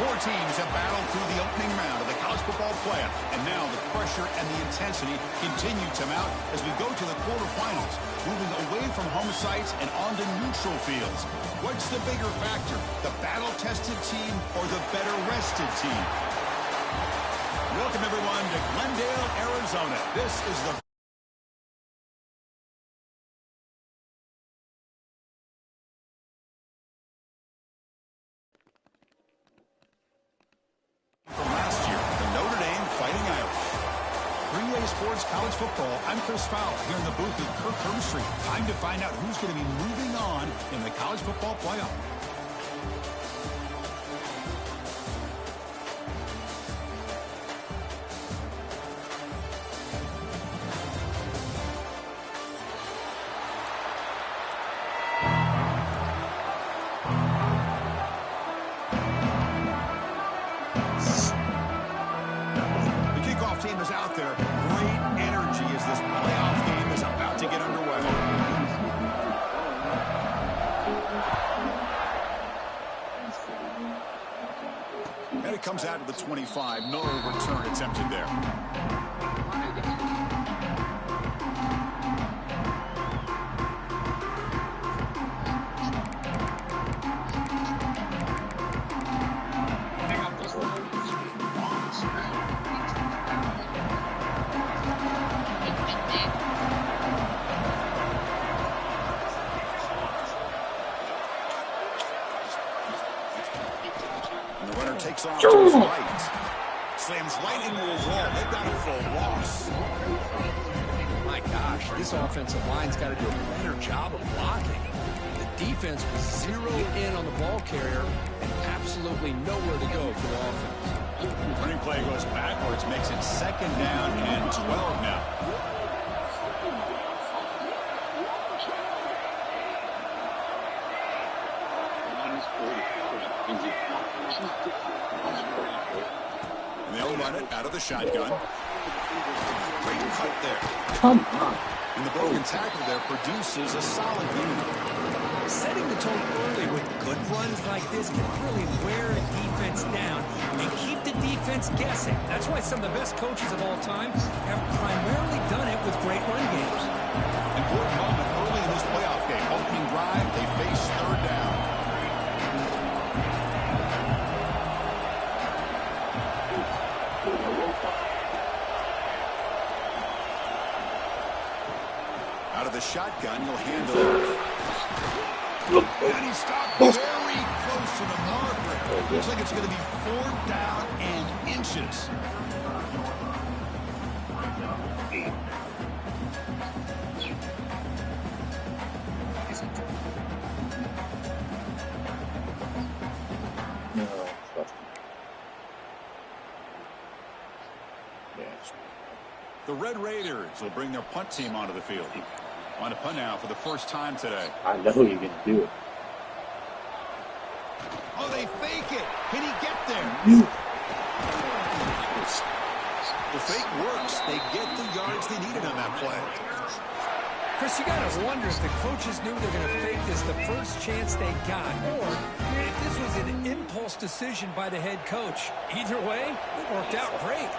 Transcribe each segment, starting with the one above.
Four teams have battled through the opening round of the college football playoff, and now the pressure and the intensity continue to mount as we go to the quarterfinals, moving away from home sites and onto neutral fields. What's the bigger factor, the battle-tested team or the better-rested team? Welcome, everyone, to Glendale, Arizona. This is the from last year, the Notre Dame Fighting Irish. 3A Sports College Football, I'm Chris Fowler here in the booth with Kirk Herbstreit. Time to find out who's going to be moving on in the college football playoff. Team is out there. Great energy as this playoff game is about to get underway. And it comes out to the 25. No return attempted there. Takes off to his right. Slams right into a wall. They've got him for a loss. My gosh, this offensive line's got to do a better job of blocking. The defense was zeroed in on the ball carrier and absolutely nowhere to go for the offense. Running play goes backwards, makes it 2nd down and 12 now. And they'll run it out of the shotgun. Great cut there. Come on. And the broken tackle there produces a solid gain. Setting the tone early with good runs like this can really wear a defense down and keep the defense guessing. That's why some of the best coaches of all time have primarily done it with great run games. Important moment early in this playoff game. Opening drive, they face 3rd down. Out of the shotgun, he'll hand it off. And he stopped very close to the marker. Looks like it's going to be 4th down and inches. The Red Raiders will bring their punt team onto the field. On to punt now for the first time today. I know you're going to do it. Oh, they fake it. Can he get there? The fake works. They get the yards they needed on that play. Chris, you got to wonder if the coaches knew they were going to fake this the first chance they got, or if this was an impulse decision by the head coach. Either way, it worked out great.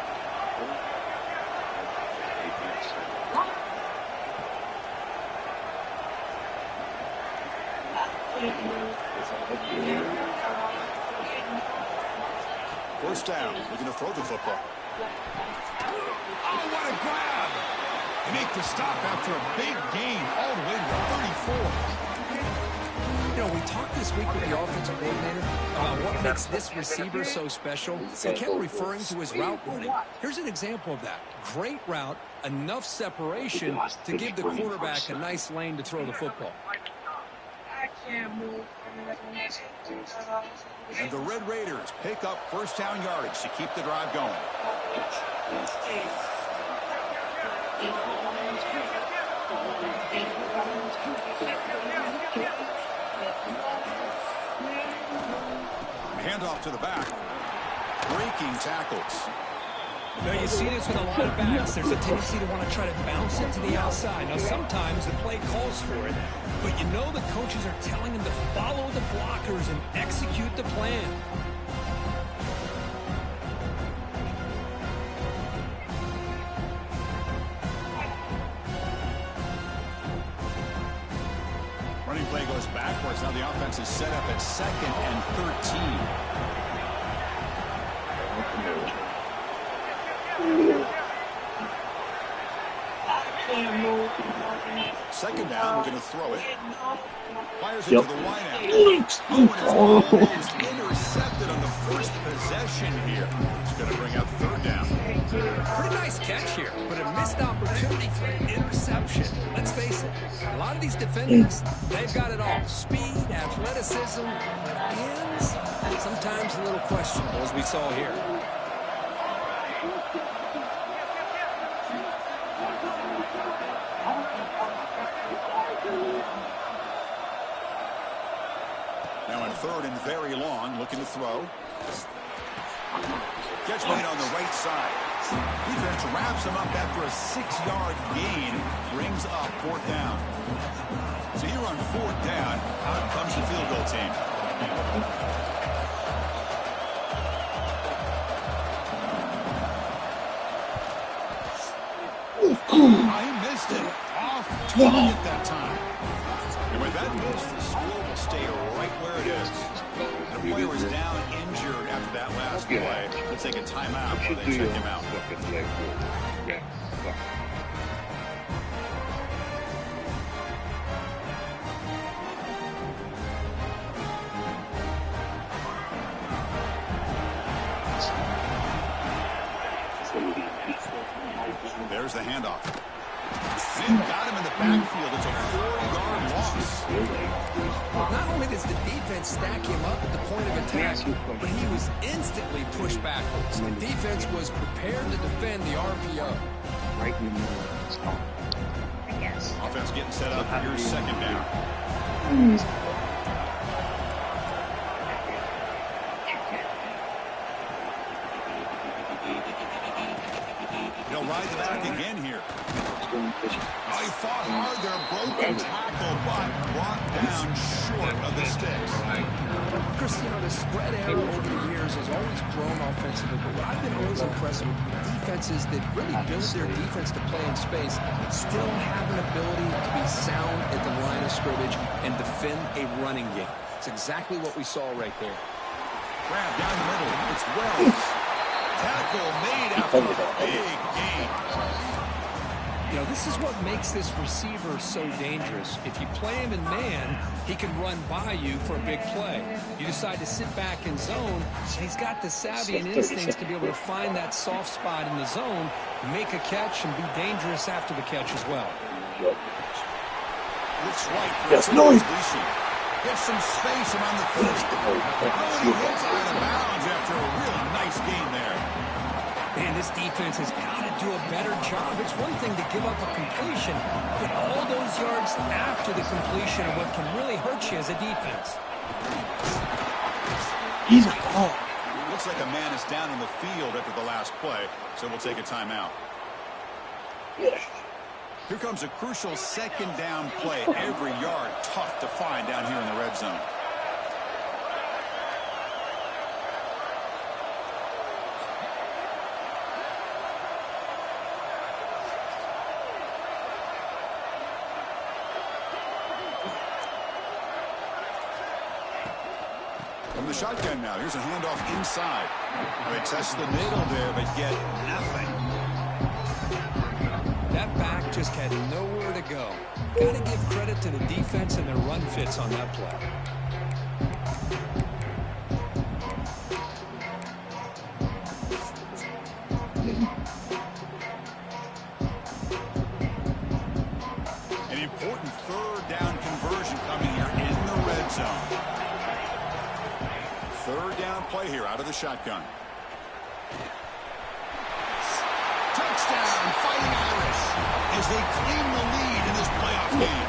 First down, looking to throw the football. Oh, what a grab! They make the stop after a big gain all the way to the 34. You know, we talked this week with the offensive coordinator about what makes this receiver so special. He kept referring to his route running. Here's an example of that. Great route, enough separation to give the quarterback a nice lane to throw the football. And the Red Raiders pick up first down yardage to keep the drive going. Handoff to the back. Breaking tackles. Now, you see this with a lot of backs. There's a tendency to want to try to bounce it to the outside. Now, sometimes the play calls for it, but you know the coaches are telling them to follow the blockers and execute the plan. Running play goes backwards. Now the offense is set up at 2nd and 13. Second down, going to throw it. Fires it to the wideout. Almost intercepted on the first possession here. It's going to bring up 3rd down. Pretty nice catch here, but a missed opportunity for an interception. Let's face it, a lot of these defenders, they've got it all. Speed, athleticism, hands, sometimes a little questionable, as we saw here. Now in 3rd and very long, looking to throw. Catch made on the right side. Defense wraps him up after a 6-yard gain. Brings up 4th down. So here on 4th down, out comes the field goal team. I missed it. Off target that time. And with that miss, the score will stay right where it is. The player was down injured after that last play. Let's take a timeout while they check him out. There's the handoff. And got him in the backfield. It's a 4-yard loss. Not only does the defense stack him up at the point of attack, but he was instantly pushed backwards. The defense was prepared to defend the RPO. Right in the middle of the spot. Yes. Offense getting set up. Here's 2nd down. He'll ride the back again here. Oh, he fought hard there. Broken tackle, but brought down short of the sticks. Chris, you know, the spread error over the years has always grown offensively, but what I've been always impressed with defenses that really build their defense to play in space still have an ability to be sound at the line of scrimmage and defend a running game. It's exactly what we saw right there. Grab down the middle. It's Wells. Tackle made after a big gain. You know, this is what makes this receiver so dangerous. If you play him in man, he can run by you for a big play. You decide to sit back in zone, and he's got the savvy and instincts to be able to find that soft spot in the zone, make a catch, and be dangerous after the catch as well. Looks right for a completion. Gets some space around the first. He hits out of bounds after a really nice gain there. Man, this defense has got to do a better job. It's one thing to give up a completion, but all those yards after the completion are what can really hurt you as a defense. He's a ball. Looks like a man is down in the field after the last play, so we'll take a timeout. Here comes a crucial 2nd down play. Every yard tough to find down here in the red zone. From the shotgun now, here's a handoff inside. They test the middle there, but get nothing. That back just had nowhere to go. Got to give credit to the defense and their run fits on that play. An important 3rd down conversion coming here in the red zone. 3rd down play here out of the shotgun. Touchdown, Fighting Irish, as they claim the lead in this playoff game.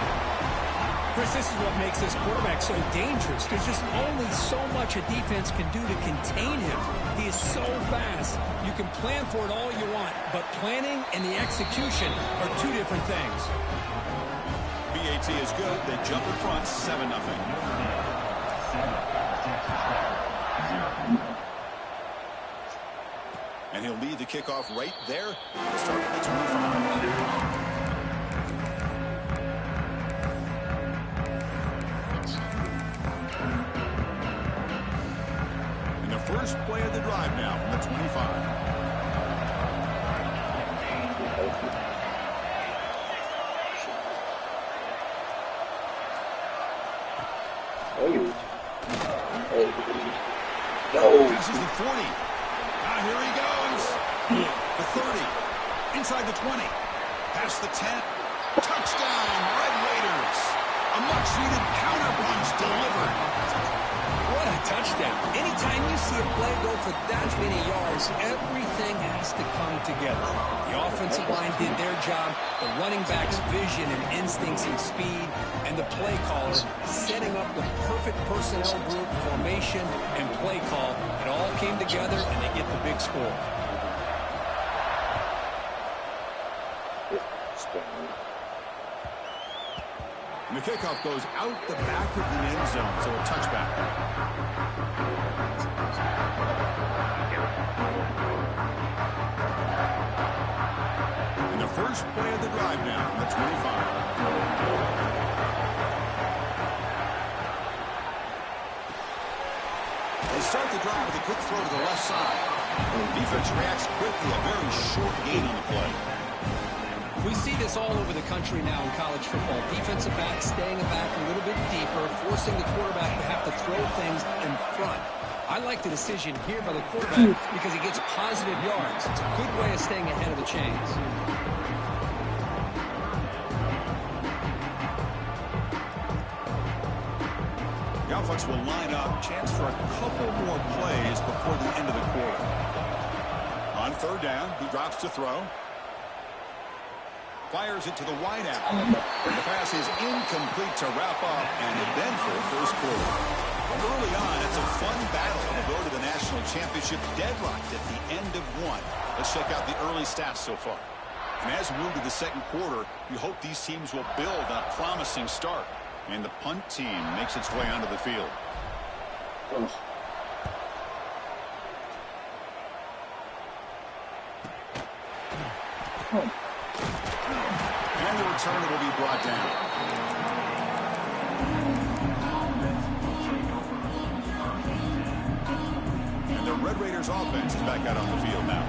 Chris, this is what makes this quarterback so dangerous. There's just only so much a defense can do to contain him. He is so fast. You can plan for it all you want, but planning and the execution are 2 different things. BAT is good. They jump in front, 7-0. And he'll lead the kickoff right there. We'll start at the 25. drive now from the 25. Passes the 40. Now here he goes. The 30. Inside the 20. Past the 10. Touchdown, Red Raiders. A much-needed counterpunch delivered. What a touchdown. Anytime you see a play go for that many yards, everything has to come together. The offensive line did their job, the running back's vision and instincts and speed, and the play caller setting up the perfect personnel group, formation, and play call. It all came together, and they get the big score. And the kickoff goes out the back of the end zone, so a touchback. And the first play of the drive now from the 25. They start the drive with a quick throw to the left side. Defense reacts quickly, a very short gain on the play. We see this all over the country now in college football. Defensive backs staying back a little bit deeper, forcing the quarterback to have to throw things in front. I like the decision here by the quarterback because he gets positive yards. It's a good way of staying ahead of the chains. The offense will line up. Chance for a couple more plays before the end of the quarter. On third down, he drops to throw. Fires it to the wide out. The pass is incomplete to wrap up an eventful first quarter. Early on, it's a fun battle to go to the national championship, deadlocked at the end of one. Let's check out the early stats so far. And as we move to the second quarter, we hope these teams will build on a promising start. And the punt team makes its way onto the field. And the return will be brought down. And the Red Raiders offense is back out on the field now.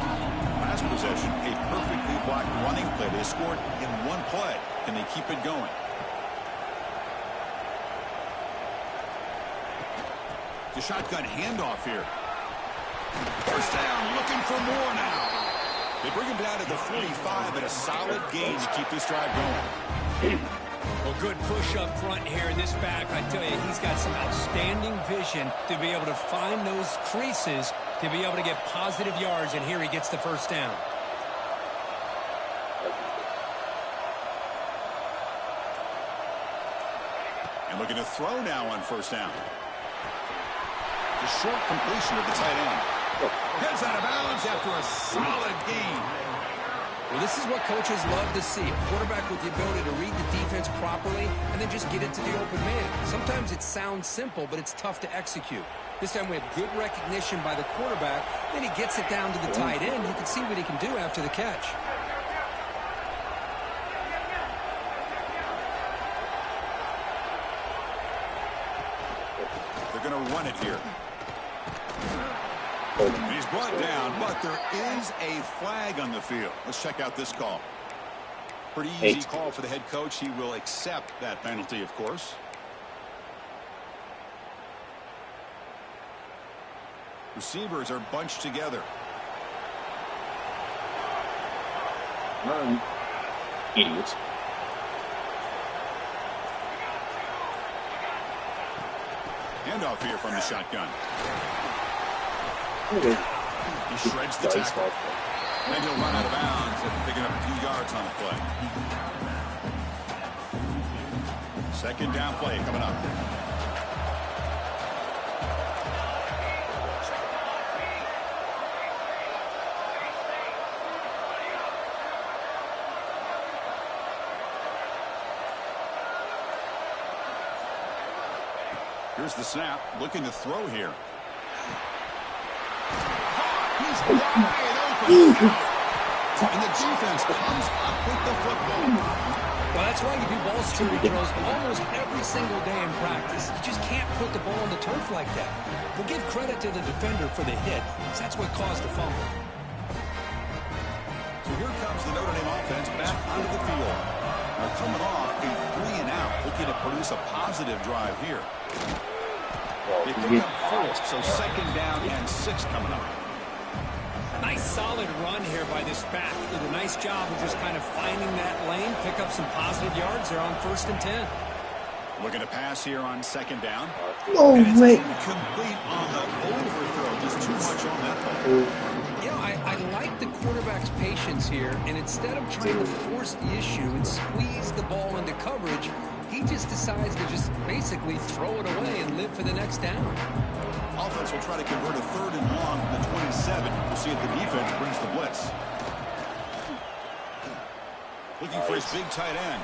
Last possession, a perfectly blocked running play. They scored in one play. Can they keep it going? The shotgun handoff here. First down, looking for more now. They bring him down to the 45 and a solid gain to keep this drive going. Well, good push up front here in this back. I tell you, he's got some outstanding vision to be able to find those creases, to be able to get positive yards, and here he gets the first down. And looking to throw now on first down. The short completion of the tight end. Gets out of bounds after a solid gain. Well, this is what coaches love to see. A quarterback with the ability to read the defense properly and then just get it to the open man. Sometimes it sounds simple, but it's tough to execute. This time we have good recognition by the quarterback. Then he gets it down to the tight end. You can see what he can do after the catch. They're going to run it here. And he's brought down, but there is a flag on the field. Let's check out this call. Pretty easy call for the head coach. He will accept that penalty, of course. Receivers are bunched together. Run, idiot. Handoff here from the shotgun. Okay. He shreds the tackle. Then he'll run out of bounds after picking up a few yards on the play. Second down play coming up. Here's the snap, looking to throw here. He's wide open. And the defense comes up with the football. Well, that's why you do ball security drills almost every single day in practice. You just can't put the ball on the turf like that. We'll give credit to the defender for the hit, because that's what caused the fumble. So here comes the Notre Dame offense back onto the field. They're coming off a 3-and-out, looking to produce a positive drive here. They pick up 4, so second down and 6 coming up. Nice solid run here by this back. Did a nice job of just kind of finding that lane, pick up some positive yards. They're on 1st and 10. Looking to pass here on second down. Oh, wait. Incomplete on the overthrow. Just too much on that ball. You know, I like the quarterback's patience here, and instead of trying to force the issue and squeeze the ball into coverage, he just decides to just basically throw it away and live for the next down. Offense will try to convert a 3rd and long from the 27. We'll see if the defense brings the blitz. Looking for his big tight end.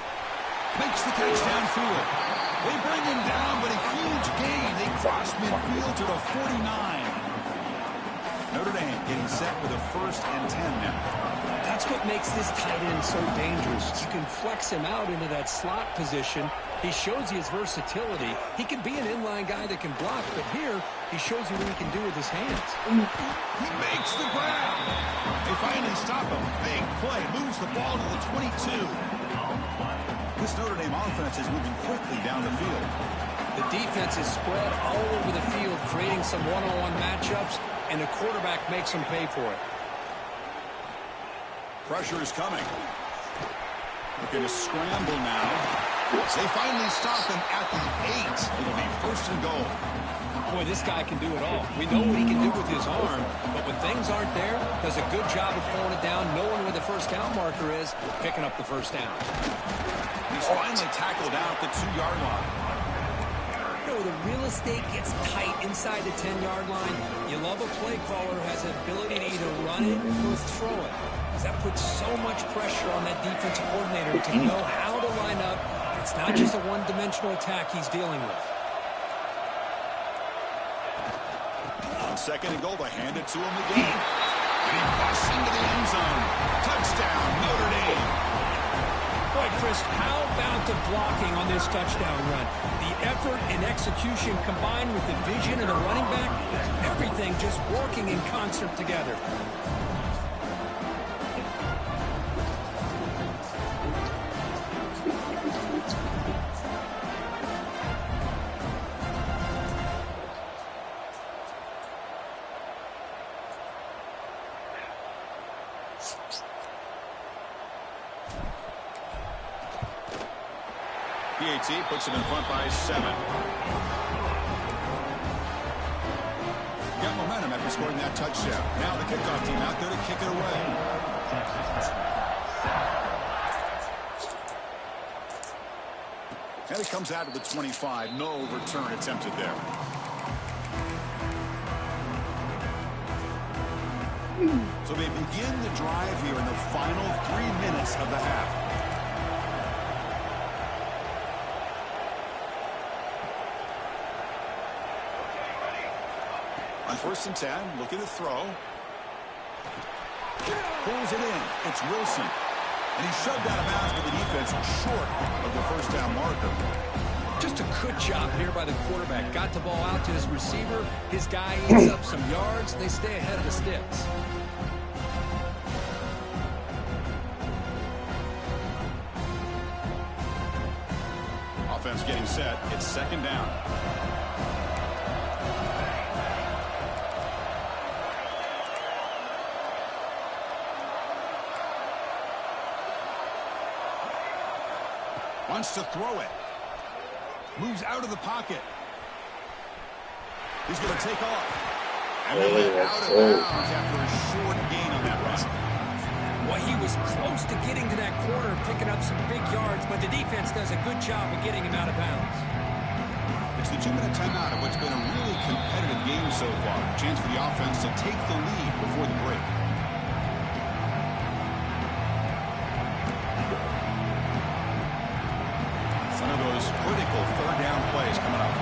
Makes the catch downfield. They bring him down, but a huge gain. They cross midfield to the 49. Notre Dame getting set with a 1st and 10 now. That's what makes this tight end so dangerous. You can flex him out into that slot position. He shows you his versatility. He can be an inline guy that can block, but here he shows you what he can do with his hands. He makes the grab. They finally stop him. Big play. Moves the ball to the 22. This Notre Dame offense is moving quickly down the field. The defense is spread all over the field, creating some one-on-one matchups, and the quarterback makes them pay for it. Pressure is coming. Looking to scramble now. They finally stop him at the 8. It'll be 1st and goal. Boy, this guy can do it all. We know what he can do with his arm, but when things aren't there, does a good job of pulling it down, knowing where the 1st down marker is, picking up the 1st down. He's finally tackled out the 2-yard line. You know, the real estate gets tight inside the 10-yard line. You love a play caller who has the ability to either run it or throw it. That puts so much pressure on that defensive coordinator to know how to line up. It's not just a one-dimensional attack he's dealing with. On 2nd and goal, they hand it to him again. And he busts into the end zone. Touchdown, Notre Dame. Boy, Chris, how about the blocking on this touchdown run? The effort and execution combined with the vision of the running back, everything just working in concert together. PAT puts him in front by 7. Got momentum after scoring that touchdown. Now the kickoff team out there to kick it away. And it comes out to the 25. No return attempted there. So they begin the drive here in the final 3 minutes of the half. On 1st and 10, looking to throw. Pulls it in. It's Wilson. And he's shoved out of bounds with the defense short of the 1st down marker. Just a good job here by the quarterback. Got the ball out to his receiver. His guy eats up some yards, and they stay ahead of the sticks. Offense getting set. It's 2nd down. Wants to throw it. Moves out of the pocket. He's going to take off. And then out of bounds after a short gain on that run. Well, he was close to getting to that corner, picking up some big yards, but the defense does a good job of getting him out of bounds. It's the 2-minute timeout of what's been a really competitive game so far. Chance for the offense to take the lead before the break. One of those critical 3rd down plays coming up.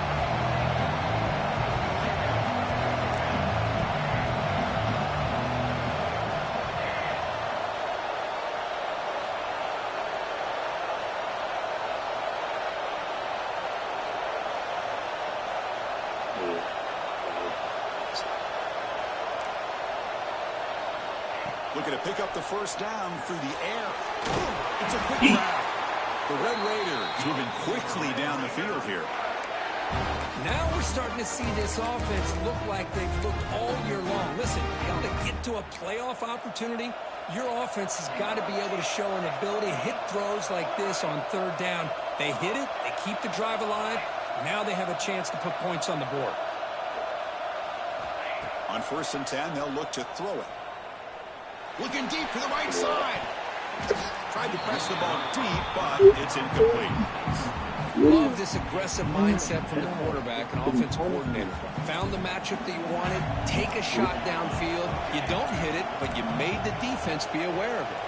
Looking to pick up the first down through the air. It's a quick grab. The Red Raiders moving quickly down the field here. Now we're starting to see this offense look like they've looked all year long. Listen, you got to get to a playoff opportunity. Your offense has got to be able to show an ability to hit throws like this on third down. They hit it, they keep the drive alive. Now they have a chance to put points on the board. On 1st and 10, they'll look to throw it. Looking deep to the right side. Tried to press the ball deep, but it's incomplete. Love this aggressive mindset from the quarterback and offensive coordinator. Found the matchup that you wanted. Take a shot downfield. You don't hit it, but you made the defense be aware of it.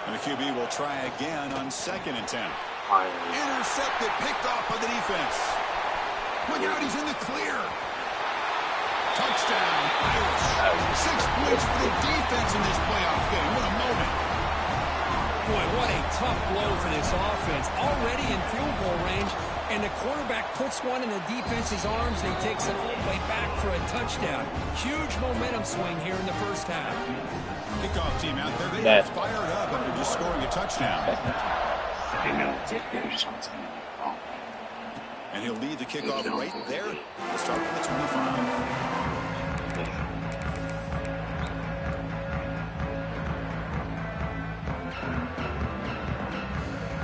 And the QB will try again on 2nd and 10. Intercepted, picked off by the defense. Look out, he's in the clear. Touchdown, Irish. 6 points for the defense in this playoff game. What a moment. Boy, what a tough blow for this offense. Already in field goal range, and the quarterback puts one in the defense's arms, and he takes it all the way back for a touchdown. Huge momentum swing here in the first half. Kickoff team out there, they are fired up after just scoring a touchdown. And he'll lead the kickoff right there. We'll start with the 25.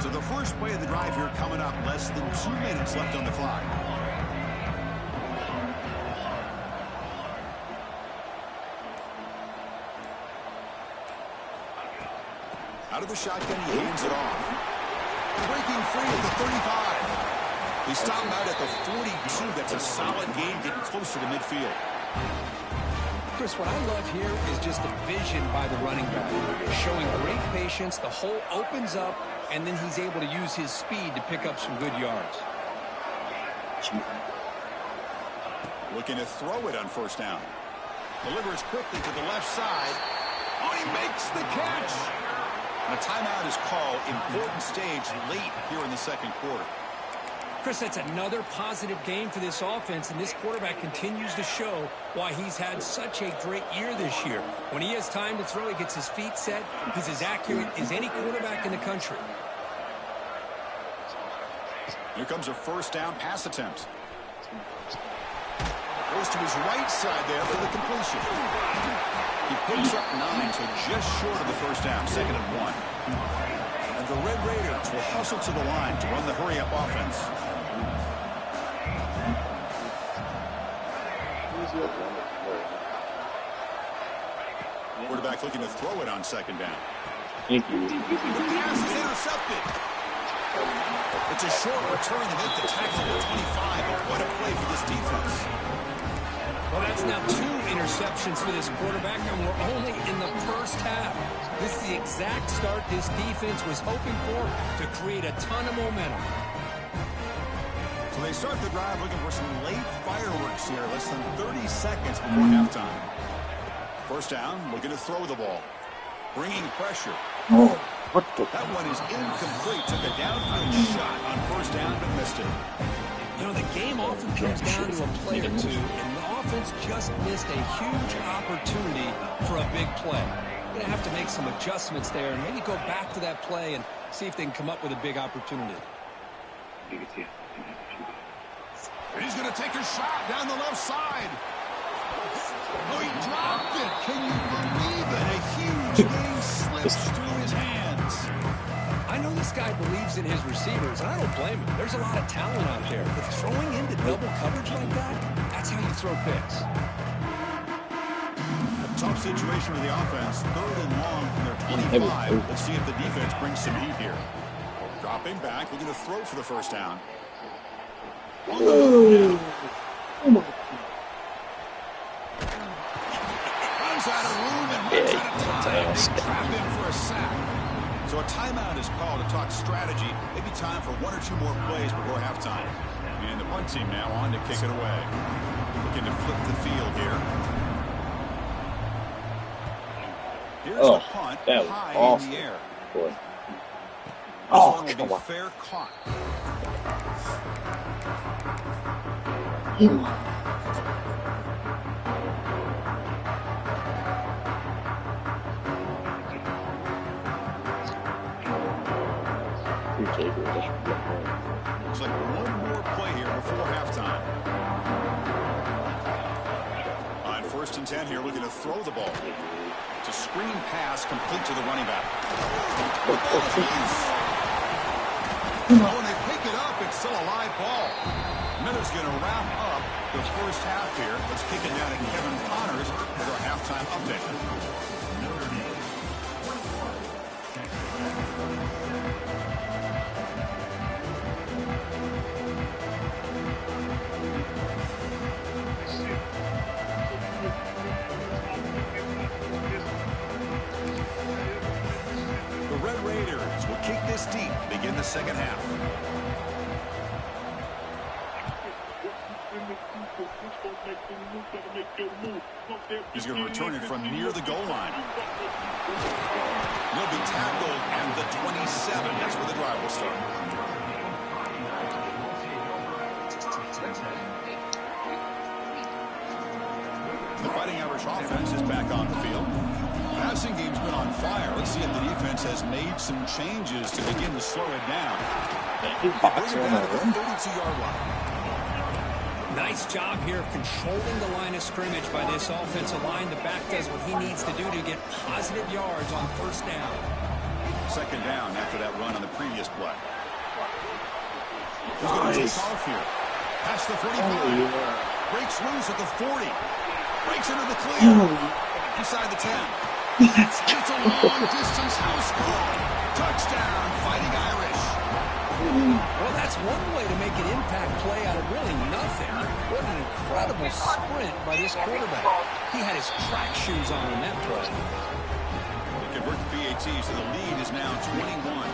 So the first play of the drive here coming up, less than 2 minutes left on the clock. Out of the shotgun, he hands it off. Breaking free at the 35. He stopped out at the 42. That's a solid game, getting closer to midfield. Chris, what I love here is just the vision by the running back. Showing great patience, the hole opens up, and then he's able to use his speed to pick up some good yards. Looking to throw it on 1st down. Delivers quickly to the left side. Oh, he makes the catch. And a timeout is called. Important stage late here in the 2nd quarter. Chris, that's another positive game for this offense, and this quarterback continues to show why he's had such a great year this year. When he has time to throw, he gets his feet set. He's as accurate as any quarterback in the country. Here comes a 1st down pass attempt. Goes to his right side there for the completion. He picks up 9, so just short of the 1st down, 2nd and 1. And the Red Raiders will hustle to the line to run the hurry-up offense. Quarterback looking to throw it on 2nd down. The pass is intercepted. It's a short return to make the tackle at 25. But what a play for this defense. Well, that's now 2 interceptions for this quarterback, and we're only in the first half. This is the exact start this defense was hoping for to create a ton of momentum. So they start the drive looking for some late fireworks here, less than 30 seconds before halftime. 1st down, looking to throw the ball. Bringing pressure. That one is incomplete. Took a downfield shot on 1st down, but missed it. You know, the game often comes down to a play or two, and the offense just missed a huge opportunity for a big play. Going to have to make some adjustments there and maybe go back to that play and see if they can come up with a big opportunity. He's going to take a shot down the left side. Oh, he dropped it. Can you believe it? A huge game slips through his hands. I know this guy believes in his receivers, and I don't blame him. There's a lot of talent out there, but throwing into double coverage like that, that's how you throw picks. A tough situation for the offense. 3rd and long from their 25. Let's see if the defense brings some heat here. Dropping back, looking to throw for the 1st down. On the move now. Runs out of room and runs out of time. They trap him for a sack. So a timeout is called to talk strategy. Maybe time for 1 or 2 more plays before halftime. And the punt team now on to kick it away. Looking to flip the field here. Here's the punt high awesome. in the air. Boy. This one will be fair caught. Looks like one more play here before halftime. On 1st and 10 here, looking to throw the ball. It's a screen pass complete to the running back. The ball is loose. Oh, and they pick it up. It's still a live ball. Miller's going to wrap up the first half here. Let's kick it down to Kevin Connors with our halftime update. The Red Raiders will kick this deep to begin the second half. He's going to return it from near the goal line. He'll be tackled at the 27. That's where the drive will start. The Fighting Irish offense is back on the field. Passing game's been on fire. Let's see if the defense has made some changes to begin to slow it down. Bring it down to the 32-yard line. Nice job here of controlling the line of scrimmage by this offensive line. The back does what he needs to do to get positive yards on 1st down. 2nd down after that run on the previous play. He's going to take off here. Past the 45. Breaks loose at the 40. Breaks into the clear. Inside the 10. It's a long-distance house call. Touchdown, Fighting Irish. Well, that's one way to make an impact play out of really nothing. What an incredible sprint by this quarterback. He had his track shoes on in that play. They convert the PAT, so the lead is now 21.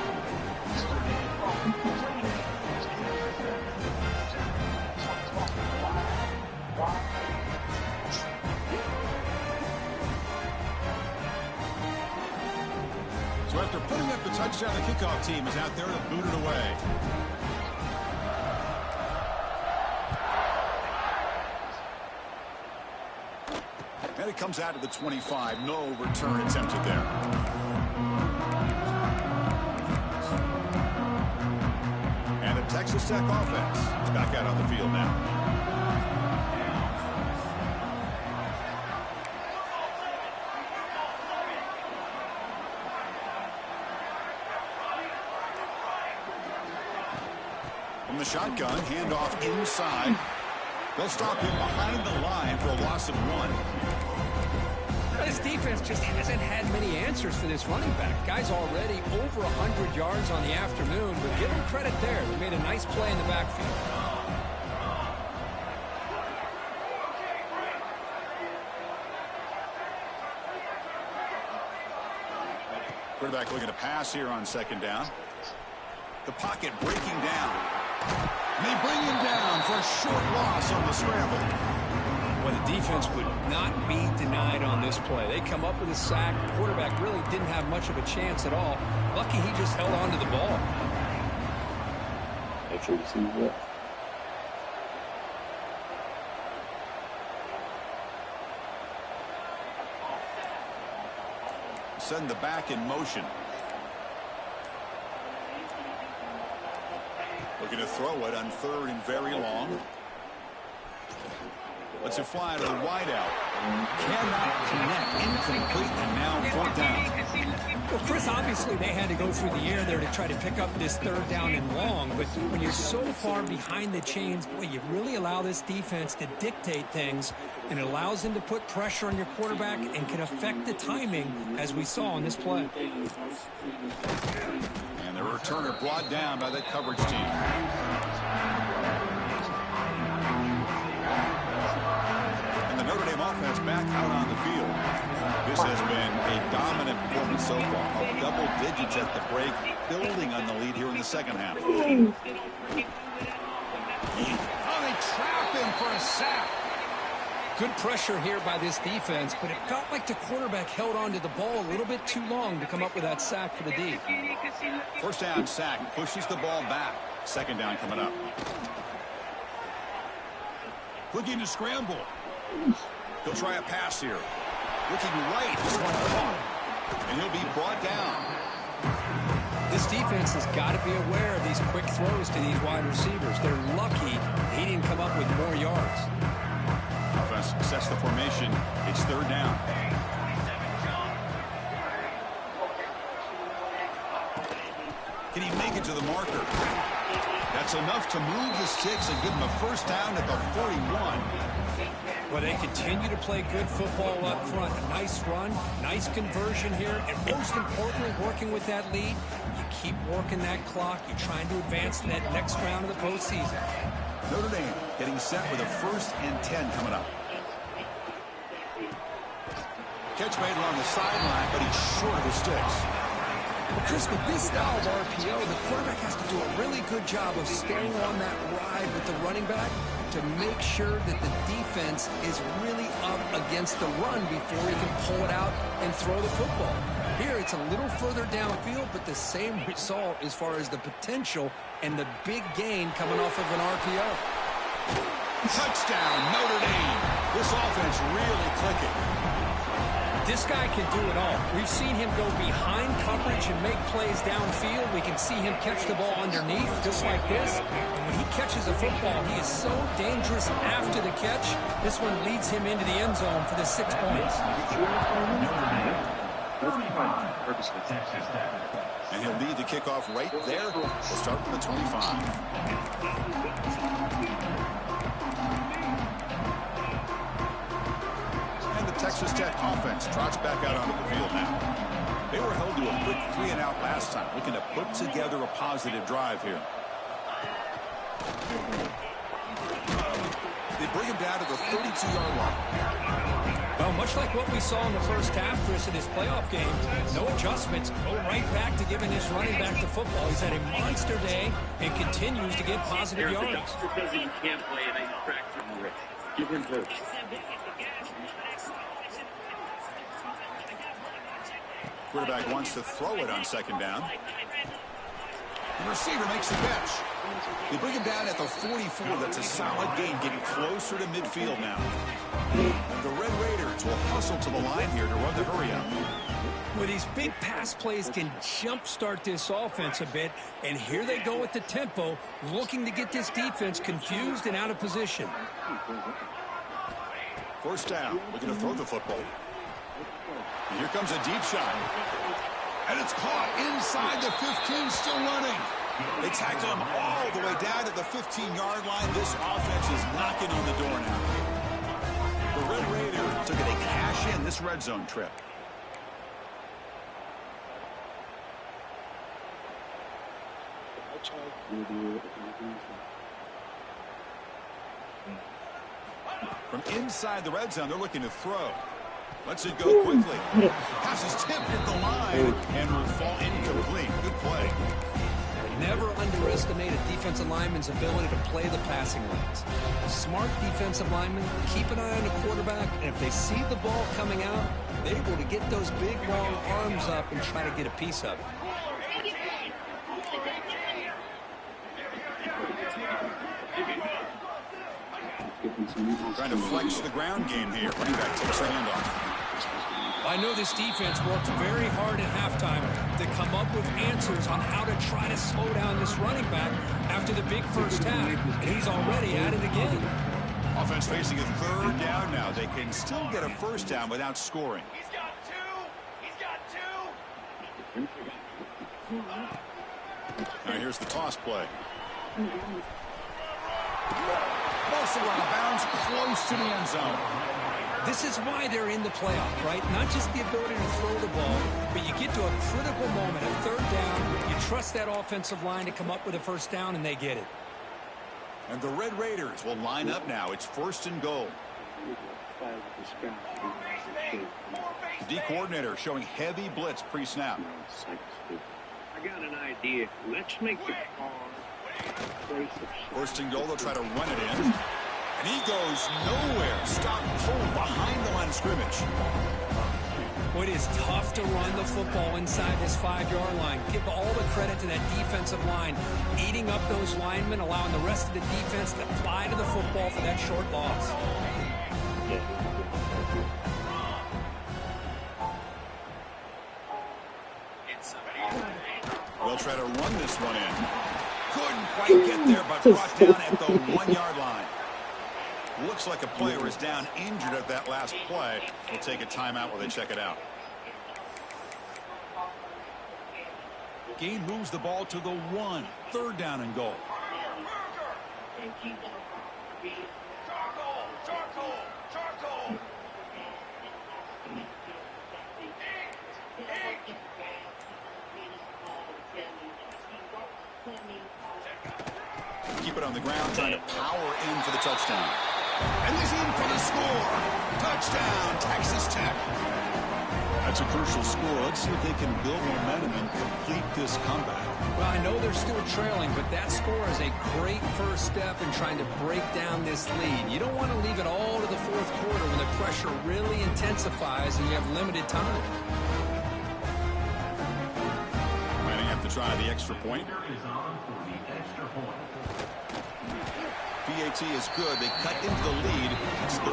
So after putting up the touchdown, the kickoff team is out there to boot it away. And it comes out to the 25. No return attempted there. And the Texas Tech offense is back out on the field now. From the shotgun, handoff inside. They'll stop him behind the line for a loss of 1. This defense just hasn't had many answers for this running back. Guy's already over 100 yards on the afternoon, but give him credit there. They made a nice play in the backfield. Quarterback looking to pass here on 2nd down. The pocket breaking down. And they bring him down for a short loss on the scramble. Well, the defense would not be denied on this play. They come up with a sack. The quarterback really didn't have much of a chance at all. Lucky he just held on to the ball. Make sure you see that. Send the back in motion. Looking to throw it on 3rd and very long. Lets it fly to the wideout. Cannot connect. Incomplete, and now 4th down. Well, Chris, obviously they had to go through the air there to try to pick up this 3rd down and long, but when you're so far behind the chains, boy, you really allow this defense to dictate things, and it allows them to put pressure on your quarterback and can affect the timing, as we saw on this play. And the returner brought down by that coverage team. And the Notre Dame offense back out on the field. This has been a dominant performance so far. Double digits at the break, building on the lead here in the second half. Oh, they trap him for a sack. Good pressure here by this defense, but it felt like the quarterback held on to the ball a little bit too long to come up with that sack for the D. First down sack, pushes the ball back. Second down coming up. Looking to scramble. He'll try a pass here. Looking right. This one caught. And he'll be brought down. This defense has got to be aware of these quick throws to these wide receivers. They're lucky he didn't come up with more yards. Offense sets the formation. It's third down. Can he make it to the marker? That's enough to move the sticks and give him a first down at the 41. Well, they continue to play good football up front. A nice run, nice conversion here, and most importantly, working with that lead, you keep working that clock. You're trying to advance to that next round of the postseason. Notre Dame getting set with a 1st and 10 coming up. Catch made along the sideline, but he's short of the sticks. Well, Chris, with this style of RPO, the quarterback has to do a really good job of staying on that ride with the running back to make sure that the defense is really up against the run before he can pull it out and throw the football. Here, it's a little further downfield, but the same result as far as the potential and the big gain coming off of an RPO. Touchdown, Notre Dame. This offense really clicking. This guy can do it all. We've seen him go behind coverage and make plays downfield. We can see him catch the ball underneath, just like this. And when he catches a football, he is so dangerous after the catch. This one leads him into the end zone for the 6 points. And he'll lead the kickoff right there. We'll start from the 25. Texas Tech offense trots back out onto the field now. They were held to a quick 3-and-out last time, looking to put together a positive drive here. They bring him down to the 32-yard line. Well, much like what we saw in the first half, Chris, in this playoff game, no adjustments, go right back to giving his running back the football. He's had a monster day and continues to get positive yards. Because he can't play and I fractured the wrist. Give him first. Quarterback wants to throw it on second down. The receiver makes the catch. They bring him down at the 44. That's a solid gain, getting closer to midfield now. And the Red Raiders will hustle to the line here to run the hurry out. Well, these big pass plays can jumpstart this offense a bit, and here they go with the tempo, looking to get this defense confused and out of position. First down, looking to throw the football. And here comes a deep shot. And it's caught inside the 15, still running. They tackle him all the way down to the 15-yard line. This offense is knocking on the door now. The Red Raiders took it to cash in this red zone trip. From inside the red zone, they're looking to throw. Lets it go quickly. Pass is tipped at the line and will fall incomplete. Good play. Never underestimate a defensive lineman's ability to play the passing lanes. Smart defensive linemen keep an eye on the quarterback, and if they see the ball coming out, they're able to get those big, long arms up and try to get a piece of it. Trying to flex the ground game here. Running back takes the handoff. I know this defense worked very hard at halftime to come up with answers on how to try to slow down this running back after the big first half, and he's already at it again. Offense facing a third down now. They can still get a first down without scoring. He's got two. He's got two. Now here's the toss play. Ball's out of bounds, close to the end zone. This is why they're in the playoff, right? Not just the ability to throw the ball, but you get to a critical moment, a third down. You trust that offensive line to come up with a first down, and they get it. And the Red Raiders will line up now. It's 1st and goal. The D coordinator showing heavy blitz pre-snap. I got an idea. Let's make the call. 1st and goal. They'll try to run it in. And he goes nowhere. Stop cold behind the line of scrimmage. Well, it is tough to run the football inside this 5-yard line. Give all the credit to that defensive line, eating up those linemen, allowing the rest of the defense to fly to the football for that short loss. They'll try to run this one in. Couldn't quite get there, but brought down at the 1-yard line. Looks like a player is down injured at that last play. We'll take a timeout while they check it out. Gain moves the ball to the 1. 3rd down and goal. Charcoal. Keep it on the ground, trying to power in for the touchdown. And he's in for the score. Touchdown, Texas Tech. That's a crucial score. Let's see if they can build momentum and complete this comeback. Well, I know they're still trailing, but that score is a great first step in trying to break down this lead. You don't want to leave it all to the 4th quarter when the pressure really intensifies and you have limited time. Might have to try the extra point. PAT is good. They cut into the lead. It's 35-14.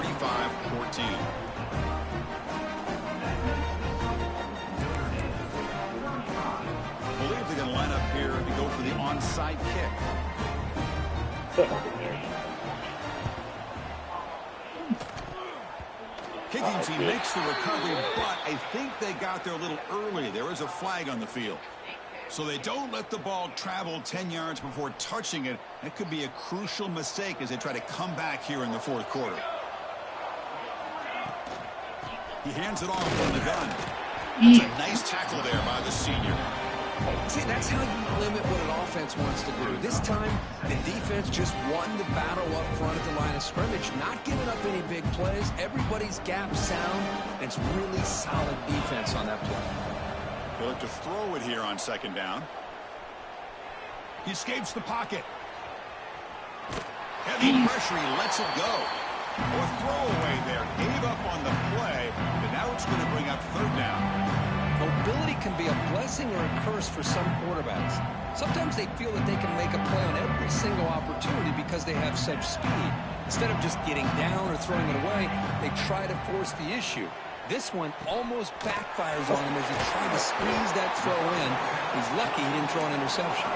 Believe they're going to line up here to go for the onside kick. Kicking team makes the recovery, but I think they got there a little early. There is a flag on the field. So they don't let the ball travel 10 yards before touching it. That could be a crucial mistake as they try to come back here in the 4th quarter. He hands it off from the gun. That's a nice tackle there by the senior. See, that's how you limit what an offense wants to do. This time, the defense just won the battle up front at the line of scrimmage, not giving up any big plays. Everybody's gap sound, and it's really solid defense on that play. He'll have to throw it here on 2nd down. He escapes the pocket. Heavy pressure, he lets it go. Or throwaway there, gave up on the play, and now it's going to bring up 3rd down. Mobility can be a blessing or a curse for some quarterbacks. Sometimes they feel that they can make a play on every single opportunity because they have such speed. Instead of just getting down or throwing it away, they try to force the issue. This one almost backfires on him as he tried to squeeze that throw in. He's lucky he didn't throw an interception.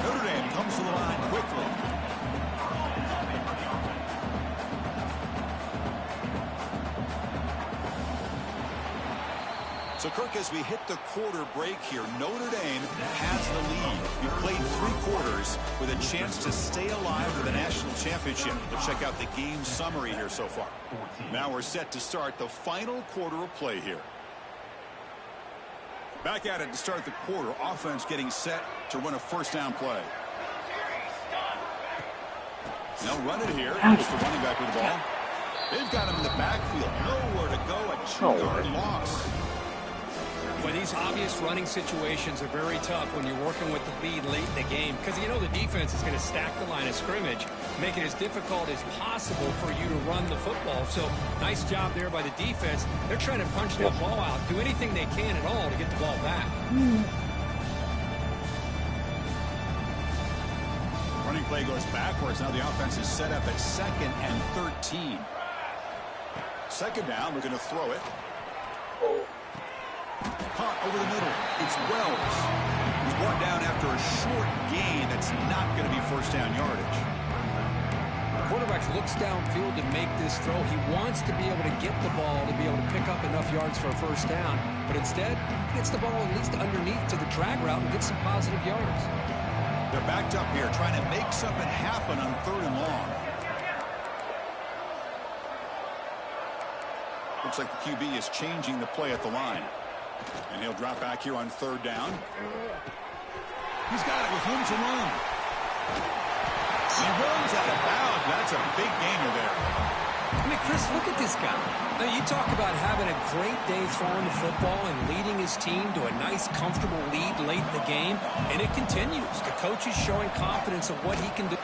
Notre Dame comes to the line quickly. So, Kirk, as we hit the quarter break here, Notre Dame has the lead. We played 3 quarters with a chance to stay alive for the national championship. Let's check out the game summary here so far. Now we're set to start the final quarter of play here. Back at it to start the quarter. Offense getting set to run a 1st down play. Now run it here. It's the running back with the ball. They've got him in the backfield. Nowhere to go. A 2-yard loss. Well, these obvious running situations are very tough when you're working with the lead late in the game because you know the defense is going to stack the line of scrimmage, make it as difficult as possible for you to run the football. So nice job there by the defense. They're trying to punch that ball out, do anything they can at all to get the ball back. Running play goes backwards. Now the offense is set up at 2nd and 13. 2nd down, we're going to throw it. Caught over the middle. It's Wells. He's brought down after a short gain. That's not going to be 1st down yardage. The quarterback looks downfield to make this throw. He wants to be able to get the ball to be able to pick up enough yards for a 1st down. But instead, he gets the ball at least underneath to the drag route and gets some positive yards. They're backed up here trying to make something happen on 3rd and long. Looks like the QB is changing the play at the line. And he'll drop back here on 3rd down. He's got it with room to run. He runs out of bounds. That's a big gainer there. I mean, Chris, look at this guy. Now, you talk about having a great day throwing the football and leading his team to a nice, comfortable lead late in the game, and it continues. The coach is showing confidence of what he can do.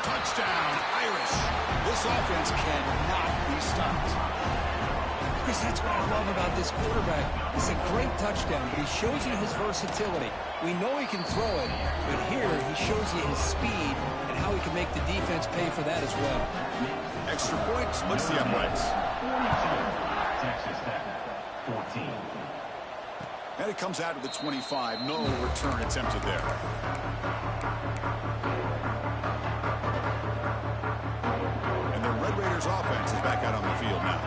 Touchdown, Irish. This offense cannot be stopped. Chris, that's what I love about this quarterback. It's a great touchdown, but he shows you his versatility. We know he can throw it, but here he shows you his speed and how he can make the defense pay for that as well. Extra point splits the uprights. Texas Tech, 14. And it comes out to the 25. No return attempted there. And the Red Raiders offense is back out on the field now.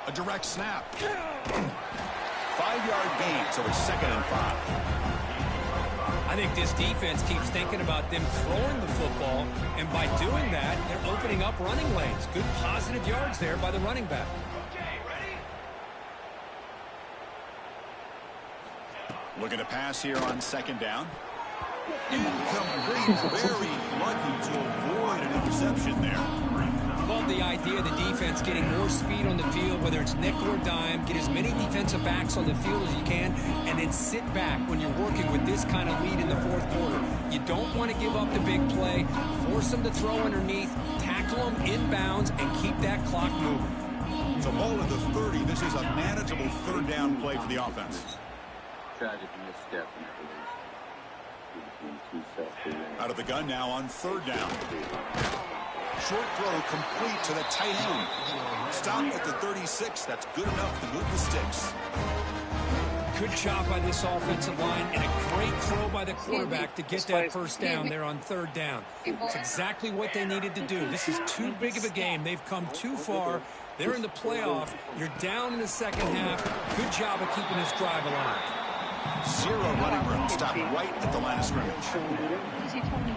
A direct snap. 5-yard gain, so it's 2nd and 5. I think this defense keeps thinking about them throwing the football, and by doing that, they're opening up running lanes. Good positive yards there by the running back. Okay, ready? Looking to pass here on 2nd down. Incomplete. Very lucky to avoid an interception there. Love the idea of the defense getting more speed on the field, whether it's nickel or dime. Get as many defensive backs on the field as you can, and then sit back when you're working with this kind of lead in the 4th quarter. You don't want to give up the big play. Force them to throw underneath, tackle them inbounds, and keep that clock moving. So ball at the 30. This is a manageable 3rd down play for the offense. Tragic misstep in the Out of the gun now on 3rd down. Short throw complete to the tight end. Stop at the 36. That's good enough to move the sticks. Good job by this offensive line, and a great throw by the quarterback to get that 1st down there on 3rd down. It's exactly what they needed to do. This is too big of a game. They've come too far. They're in the playoff. You're down in the 2nd half. Good job of keeping this drive alive. 0 running room. Stop right at the line of scrimmage.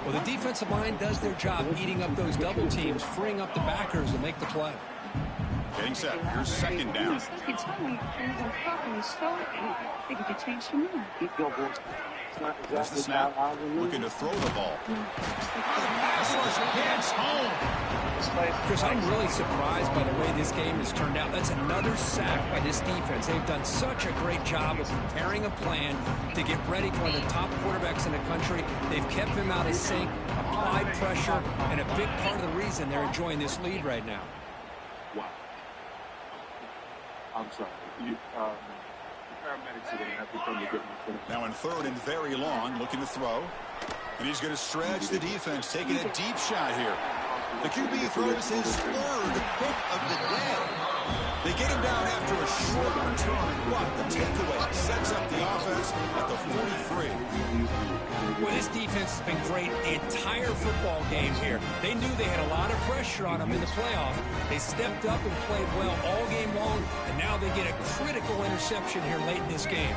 Well, the defensive line does their job eating up those double teams, freeing up the backers to make the play. Getting set. Here's 2nd down. There's the snap. Looking to throw the ball. Pass rush gets home. Chris, I'm really surprised by the way this game has turned out. That's another sack by this defense. They've done such a great job of preparing a plan to get ready for one of the top quarterbacks in the country. They've kept him out of sync, applied pressure, and a big part of the reason they're enjoying this lead right now. Wow. I'm sorry. The paramedics are going to have to come to get me. Now in 3rd and very long, looking to throw. And he's going to stretch the defense, taking a deep shot here. The QB throws his 3rd hit of the day. They get him down after a short return. What the takeaway sets up the offense at the 43. Well, this defense has been great the entire football game here. They knew they had a lot of pressure on them in the playoff. They stepped up and played well all game long, and now they get a critical interception here late in this game.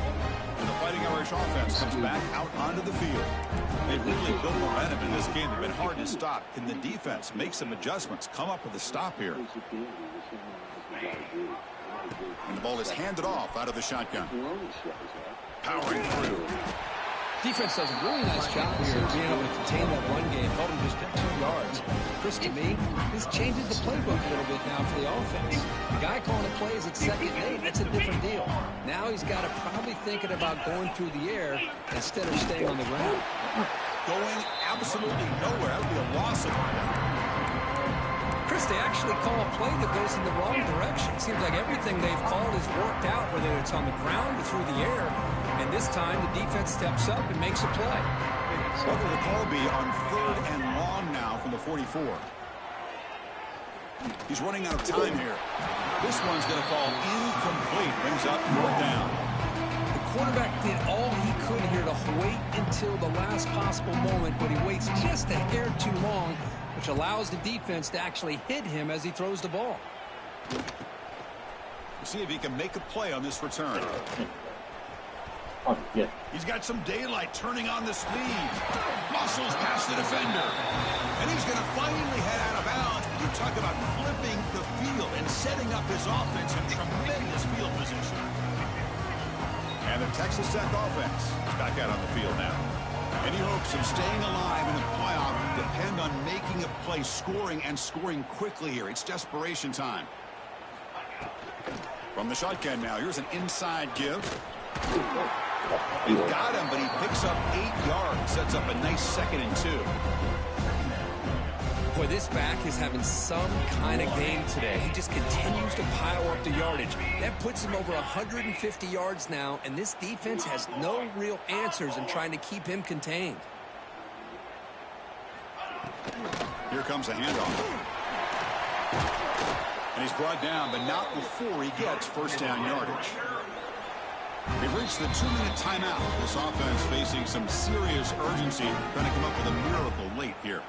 And the Fighting Irish offense comes back out onto the field. They've really built momentum in this game. They've been hard to stop. Can the defense make some adjustments, come up with a stop here? And the ball is handed off out of the shotgun. Powering through. Defense does a really nice job here being able to contain that run game, held him just at 2 yards. Chris, to me, this changes the playbook a little bit now for the offense. The guy calling the plays at 2nd and 8, that's a different deal. Now he's got to probably thinking about going through the air instead of staying on the ground. Going absolutely nowhere. That would be a loss of Chris, they actually call a play that goes in the wrong direction. It seems like everything they've called has worked out, whether it's on the ground or through the air. And this time, the defense steps up and makes a play. What will the call be on 3rd and long now from the 44? He's running out of time here. This one's going to fall incomplete. Brings up 4th down. The quarterback did all he could here to wait until the last possible moment, but he waits just a hair too long, which allows the defense to actually hit him as he throws the ball. We'll see if he can make a play on this return. Yeah. He's got some daylight turning on the speed. Muscles past the defender. And he's going to finally head out of bounds. You talk about flipping the field and setting up his offense in tremendous field position. And the Texas Tech offense is back out on the field now. Any hopes of staying alive in the playoff depend on making a play, scoring, and scoring quickly here. It's desperation time. From the shotgun now, here's an inside give. You've got him, but he picks up 8 yards. Sets up a nice 2nd and 2. Boy, this back is having some kind of game today. He just continues to pile up the yardage. That puts him over 150 yards now, and this defense has no real answers in trying to keep him contained. Here comes a handoff. And he's brought down, but not before he gets first down yardage. They've reached the 2-minute timeout. This offense facing some serious urgency, trying to come up with a miracle late here.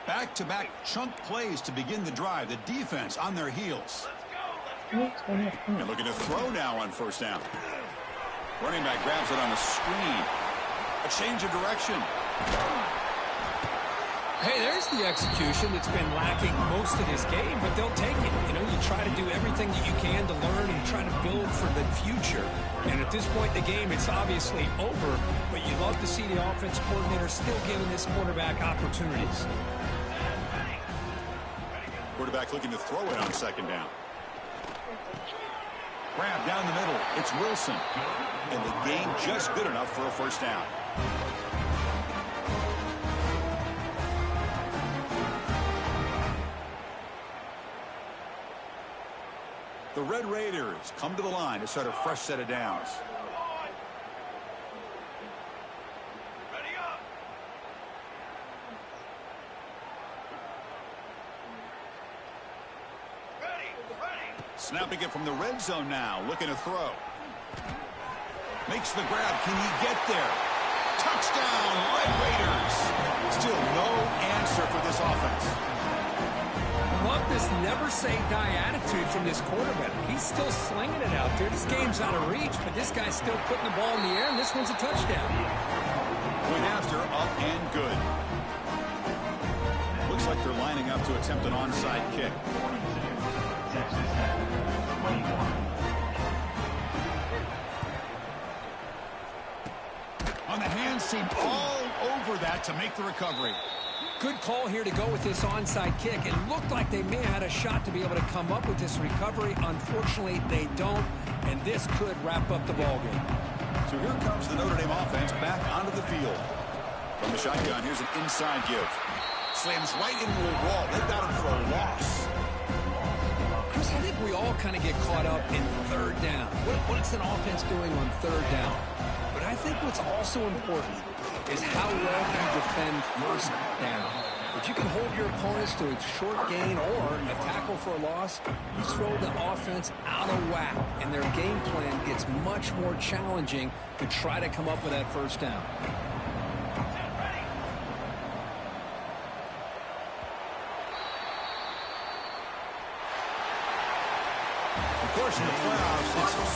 Back-to-back chunk plays to begin the drive. The defense on their heels. And looking to throw now on first down. Running back grabs it on the screen. A change of direction. Hey, there's the execution that's been lacking most of this game, but they'll take it. You know, you try to do everything that you can to learn and try to build for the future. And at this point in the game, it's obviously over, but you love to see the offense coordinator still giving this quarterback opportunities. Quarterback looking to throw it on second down. Grab down the middle. It's Wilson. And the gain just good enough for a first down. The Red Raiders come to the line to start a fresh set of downs. Ready up. Ready. Snapping it from the red zone now, looking to throw. Makes the grab. Can he get there? Touchdown, Red Raiders. Still no answer for this offense. Love this never-say-die attitude from this quarterback. He's still slinging it out there. This game's out of reach, but this guy's still putting the ball in the air, and this one's a touchdown. Point after, up and good. Looks like they're lining up to attempt an onside kick. On the hands team, all over that to make the recovery. Good call here to go with this onside kick. It looked like they may have had a shot to be able to come up with this recovery. Unfortunately, they don't, and this could wrap up the ballgame. So here comes the Notre Dame offense back onto the field. From the shotgun, here's an inside give. Slams right into a wall. They've got him for a loss. Chris, I think we all kind of get caught up in third down. What's an offense doing on third down? But I think what's also important is how well you defend first down. If you can hold your opponents to a short gain or a tackle for a loss, you throw the offense out of whack, and their game plan gets much more challenging to try to come up with that first down. Of course, in the playoffs, it's